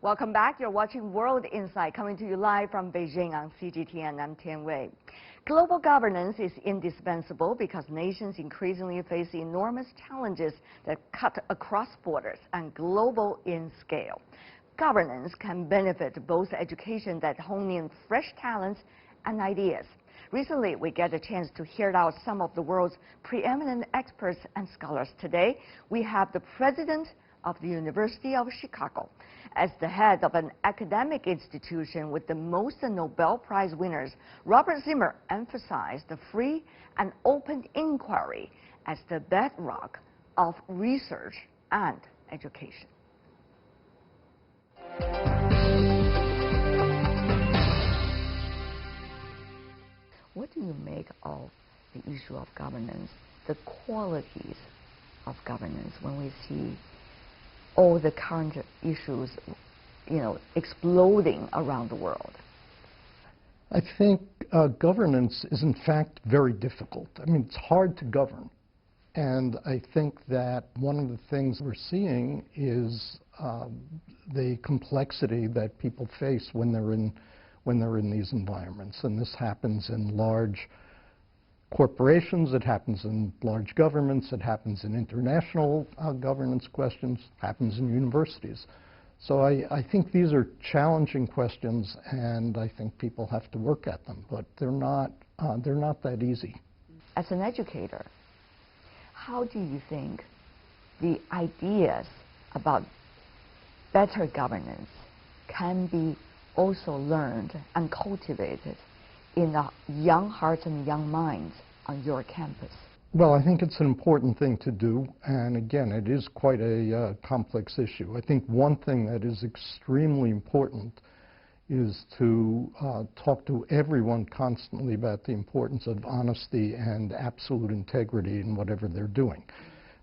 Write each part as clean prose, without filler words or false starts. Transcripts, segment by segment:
Welcome back. You're watching World Insight, coming to you live from Beijing on CGTN. I'm Tian Wei. Global governance is indispensable because nations increasingly face enormous challenges that cut across borders and global in scale. Governance can benefit both education that hone in fresh talents and ideas. Recently, we get a chance to hear out some of the world's preeminent experts and scholars. Today, we have the president of the University of Chicago. As the head of an academic institution with the most Nobel Prize winners, Robert Zimmer emphasized the free and open inquiry as the bedrock of research and education. What do you make of the issue of governance, the qualities of governance, when we see all the current issues, exploding around the world? I think governance is in fact very difficult. I mean, it's hard to govern. And I think that one of the things we're seeing is the complexity that people face when they're in these environments. And this happens in large corporations, it happens in large governments, it happens in international governance questions, happens in universities. So I think these are challenging questions, and I think people have to work at them, but they're not that easy. As an educator, how do you think the ideas about better governance can be also learned and cultivated in the young hearts and young minds on your campus? Well, I think it's an important thing to do, and again, it is quite a complex issue. I think one thing that is extremely important is to talk to everyone constantly about the importance of honesty and absolute integrity in whatever they're doing.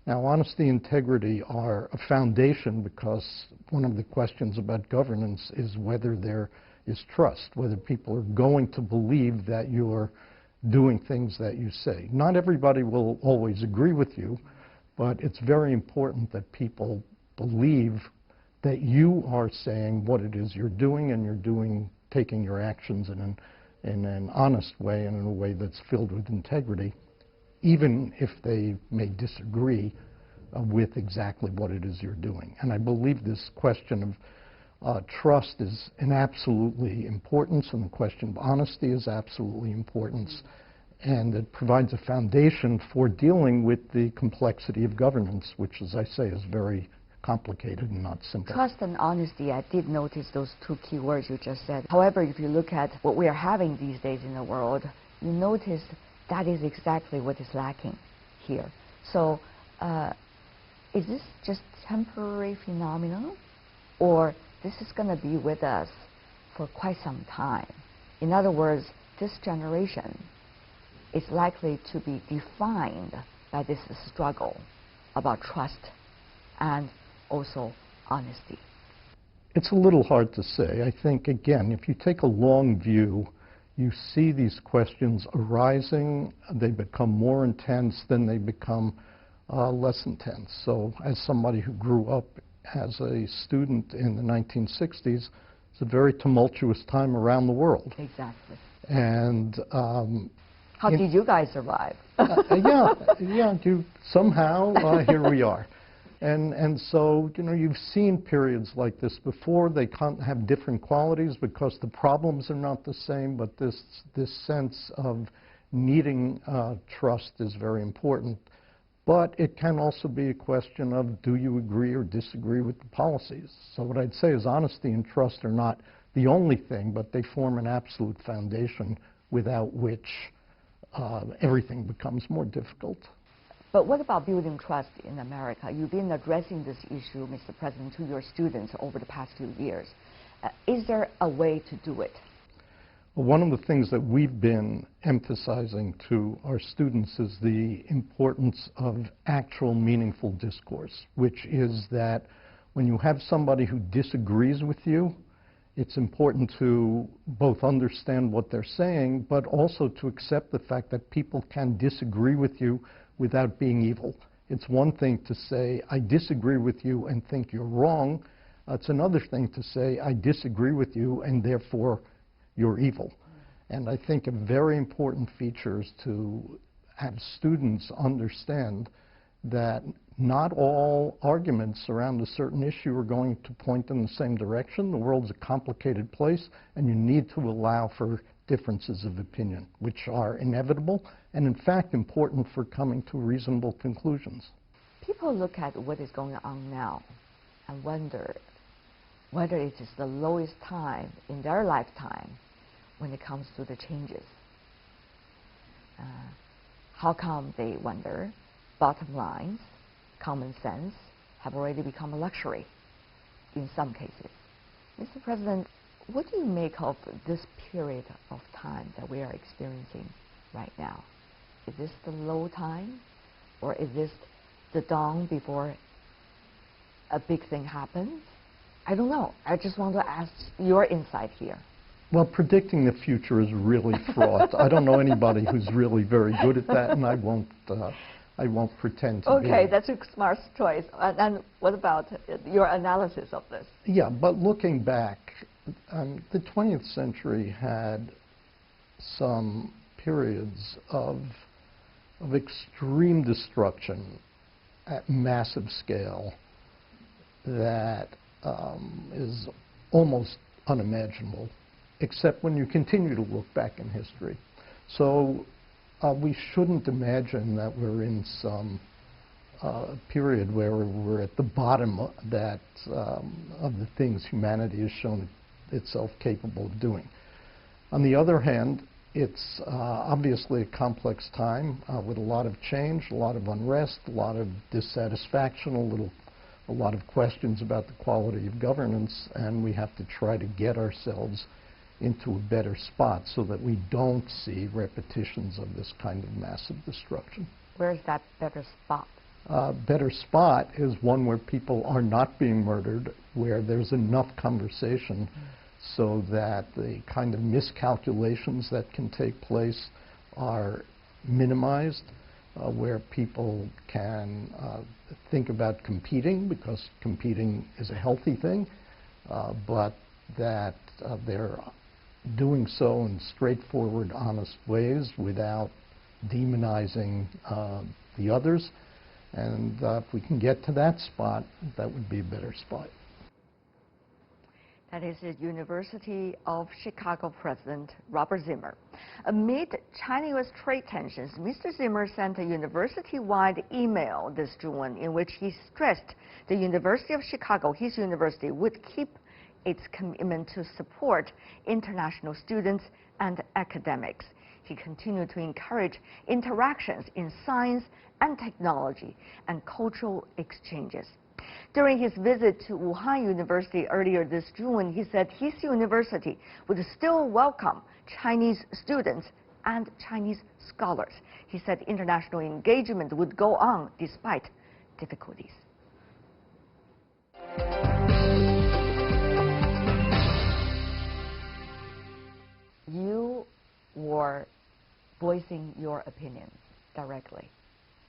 Now, honesty and integrity are a foundation because one of the questions about governance is whether there is trust, whether people are going to believe that you're doing things that you say. Not everybody will always agree with you, but it's very important that people believe that you are saying what it is you're doing, and you're taking your actions in an honest way and in a way that's filled with integrity, even if they may disagree with exactly what it is you're doing. And I believe this question of trust is an absolutely importance, and the question of honesty is absolutely importance, and it provides a foundation for dealing with the complexity of governance, which, as I say, is very complicated and not simple. Trust and honesty, I did notice those two key words you just said. However, if you look at what we are having these days in the world, you notice that is exactly what is lacking here. So is this just temporary phenomenon, or this is going to be with us for quite some time? In other words, this generation is likely to be defined by this struggle about trust and also honesty. It's a little hard to say. I think, again, if you take a long view, you see these questions arising, they become more intense, then they become less intense. So as somebody who grew up as a student in the 1960s, it's a very tumultuous time around the world. Exactly. And how did you guys survive? Somehow here we are. And so, you've seen periods like this before. They can't have different qualities because the problems are not the same, but this sense of needing trust is very important. But it can also be a question of, do you agree or disagree with the policies? So what I'd say is honesty and trust are not the only thing, but they form an absolute foundation without which everything becomes more difficult. But what about building trust in America? You've been addressing this issue, Mr. President, to your students over the past few years. Is there a way to do it? Well, one of the things that we've been emphasizing to our students is the importance of actual meaningful discourse, which is that when you have somebody who disagrees with you, it's important to both understand what they're saying, but also to accept the fact that people can disagree with you without being evil. It's one thing to say, I disagree with you and think you're wrong. It's another thing to say, I disagree with you, and therefore you're evil. And I think a very important feature is to have students understand that not all arguments around a certain issue are going to point in the same direction. The world's a complicated place, and you need to allow for differences of opinion, which are inevitable and, in fact, important for coming to reasonable conclusions. People look at what is going on now and wonder whether it is the lowest time in their lifetime when it comes to the changes. How come, they wonder? Bottom lines, common sense, have already become a luxury in some cases. Mr. President, what do you make of this period of time that we are experiencing right now? Is this the low time, or is this the dawn before a big thing happens? I don't know. I just want to ask your insight here. Well, predicting the future is really fraught. I don't know anybody who's really very good at that, and I won't pretend to be. Okay, that's a smart choice. And what about your analysis of this? Yeah, but looking back, the 20th century had some periods of extreme destruction at massive scale that is almost unimaginable, except when you continue to look back in history. So we shouldn't imagine that we're in some period where we're at the bottom of that of the things humanity has shown itself capable of doing. On the other hand, it's obviously a complex time with a lot of change, a lot of unrest, a lot of dissatisfaction, a lot of questions about the quality of governance, and we have to try to get ourselves into a better spot so that we don't see repetitions of this kind of massive destruction. Where's that better spot? Better spot is one where people are not being murdered, where there's enough conversation so that the kind of miscalculations that can take place are minimized, where people can think about competing, because competing is a healthy thing, but that they're doing so in straightforward, honest ways without demonizing the others. And if we can get to that spot, that would be a better spot. That is the University of Chicago President Robert Zimmer. Amid China-U.S. trade tensions, Mr. Zimmer sent a university-wide email this June in which he stressed the University of Chicago, his university, would keep its commitment to support international students and academics. He continued to encourage interactions in science and technology and cultural exchanges. During his visit to Wuhan University earlier this June, he said his university would still welcome Chinese students and Chinese scholars. He said international engagement would go on despite difficulties. You were voicing your opinion directly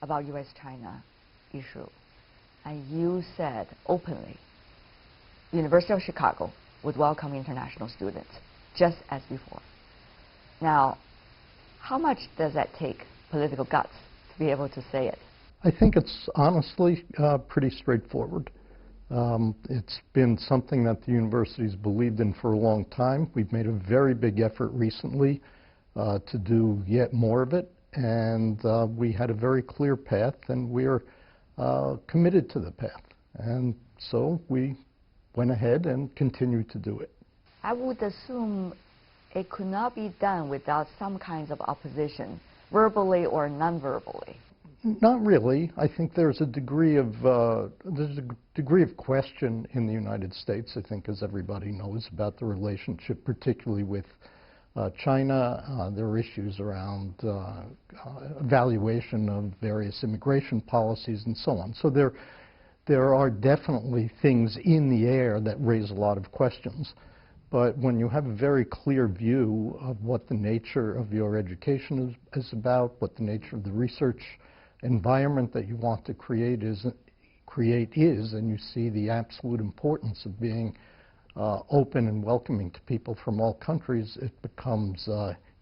about U.S.-China issue. And you said openly, University of Chicago would welcome international students, just as before. Now, how much does that take political guts to be able to say it? I think it's honestly pretty straightforward. It's been something that the university's believed in for a long time. We've made a very big effort recently to do yet more of it, and we had a very clear path, and we're committed to the path. And so we went ahead and continued to do it. I would assume it could not be done without some kinds of opposition, verbally or non-verbally. Not really. I think there's a degree of question in the United States, I think, as everybody knows, about the relationship, particularly with China. There are issues around evaluation of various immigration policies and so on. So there are definitely things in the air that raise a lot of questions. But when you have a very clear view of what the nature of your education is about, what the nature of the research environment that you want to create create is, and you see the absolute importance of being open and welcoming to people from all countries, it becomes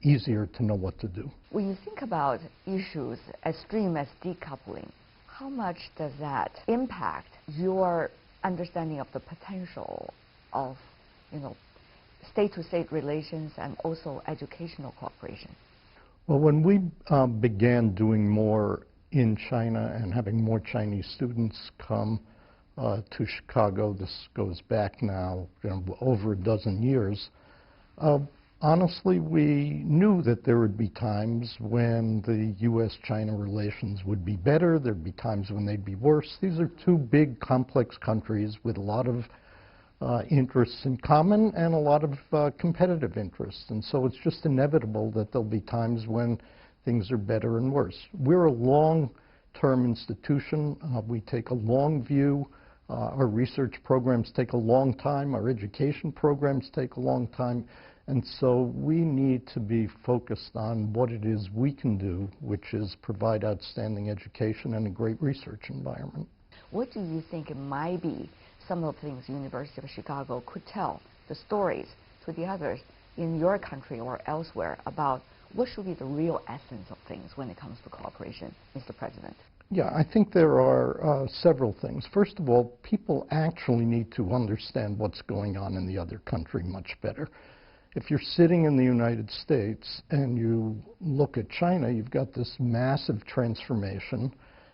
easier to know what to do. When you think about issues as extreme as decoupling, how much does that impact your understanding of the potential of, state-to-state relations and also educational cooperation? Well, when we began doing more in China and having more Chinese students come to Chicago, this goes back now over a dozen years, honestly, we knew that there would be times when the U.S.-China relations would be better, there'd be times when they'd be worse. These are two big, complex countries with a lot of interests in common and a lot of competitive interests. And so it's just inevitable that there'll be times when things are better and worse. We're a long-term institution. We take a long view. Our research programs take a long time. Our education programs take a long time. And so we need to be focused on what it is we can do, which is provide outstanding education and a great research environment. What do you think it might be some of the things the University of Chicago could tell, the stories to the others in your country or elsewhere about what should be the real essence of things when it comes to cooperation, Mr. President? Yeah, I think there are several things. First of all, people actually need to understand what's going on in the other country much better. If you're sitting in the United States and you look at China, you've got this massive transformation,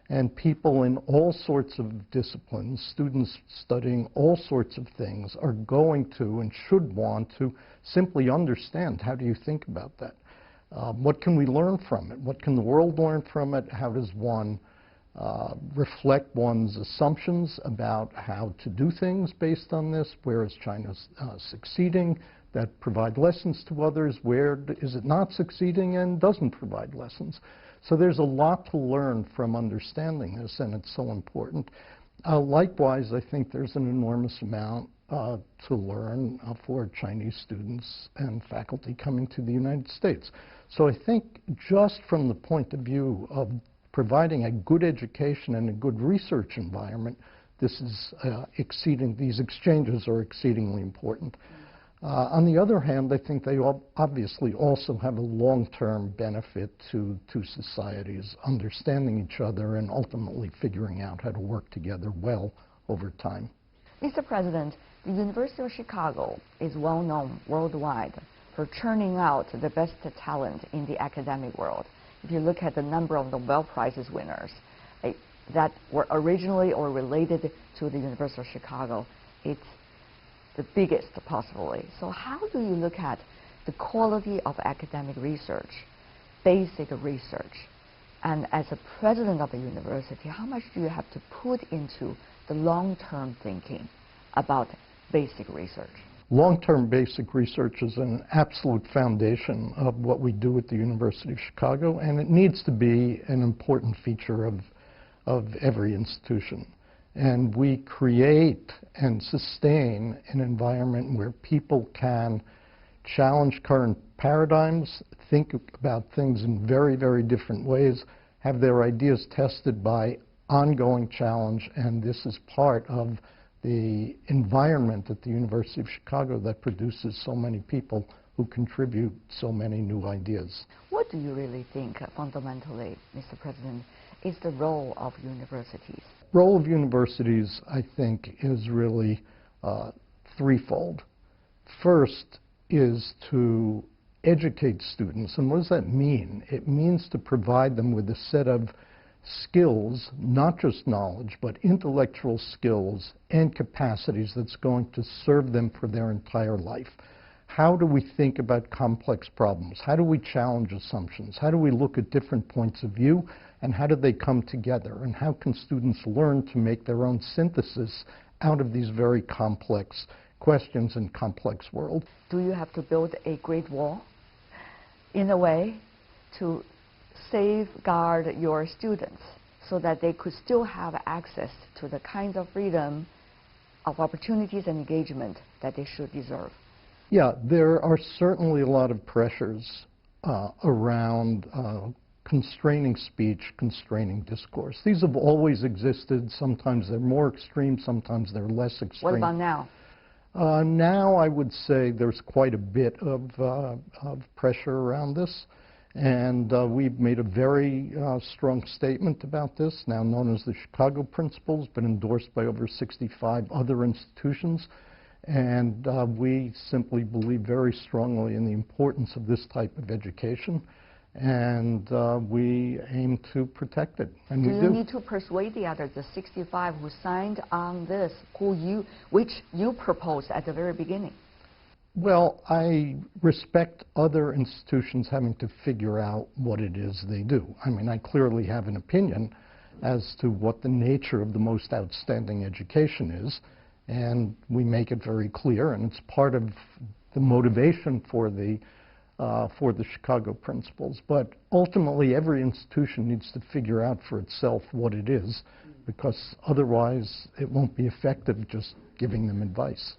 and people in all sorts of disciplines, students studying all sorts of things, are going to and should want to simply understand, how do you think about that? What can we learn from it? What can the world learn from it? How does one reflect one's assumptions about how to do things based on this? Where is China succeeding? That provide lessons to others. Where is it not succeeding and doesn't provide lessons? So there's a lot to learn from understanding this, and it's so important. Likewise, I think there's an enormous amount to learn for Chinese students and faculty coming to the United States. So I think just from the point of view of providing a good education and a good research environment, these exchanges are exceedingly important. On the other hand, I think they obviously also have a long-term benefit to societies, understanding each other and ultimately figuring out how to work together well over time. Mr. President, the University of Chicago is well known worldwide for churning out the best talent in the academic world. If you look at the number of Nobel Prizes winners that were originally or related to the University of Chicago, it's the biggest possibly. So how do you look at the quality of academic research, basic research, and as a president of a university, how much do you have to put into the long-term thinking about basic research? Long-term basic research is an absolute foundation of what we do at the University of Chicago, and it needs to be an important feature of every institution. And we create and sustain an environment where people can challenge current paradigms, think about things in very, very different ways, have their ideas tested by ongoing challenge, and this is part of the environment at the University of Chicago that produces so many people who contribute so many new ideas. What do you really think, fundamentally, Mr. President, is the role of universities? The role of universities, I think, is really threefold. First is to educate students. And what does that mean? It means to provide them with a set of skills, not just knowledge, but intellectual skills and capacities that's going to serve them for their entire life. How do we think about complex problems? How do we challenge assumptions? How do we look at different points of view? And how do they come together? And how can students learn to make their own synthesis out of these very complex questions and complex world? Do you have to build a great wall, in a way, to safeguard your students so that they could still have access to the kinds of freedom of opportunities and engagement that they should deserve? Yeah, there are certainly a lot of pressures around constraining speech, constraining discourse. These have always existed. Sometimes they're more extreme, sometimes they're less extreme. What about now? Now I would say there's quite a bit of pressure around this, and we've made a very strong statement about this, now known as the Chicago Principles, been endorsed by over 65 other institutions, and we simply believe very strongly in the importance of this type of education, and we aim to protect it. And do you need to persuade the others, the 65 who signed on this, which you proposed at the very beginning? Well, I respect other institutions having to figure out what it is they do. I mean, I clearly have an opinion as to what the nature of the most outstanding education is, and we make it very clear, and it's part of the motivation for the Chicago Principles. But ultimately, every institution needs to figure out for itself what it is, because otherwise it won't be effective just giving them advice.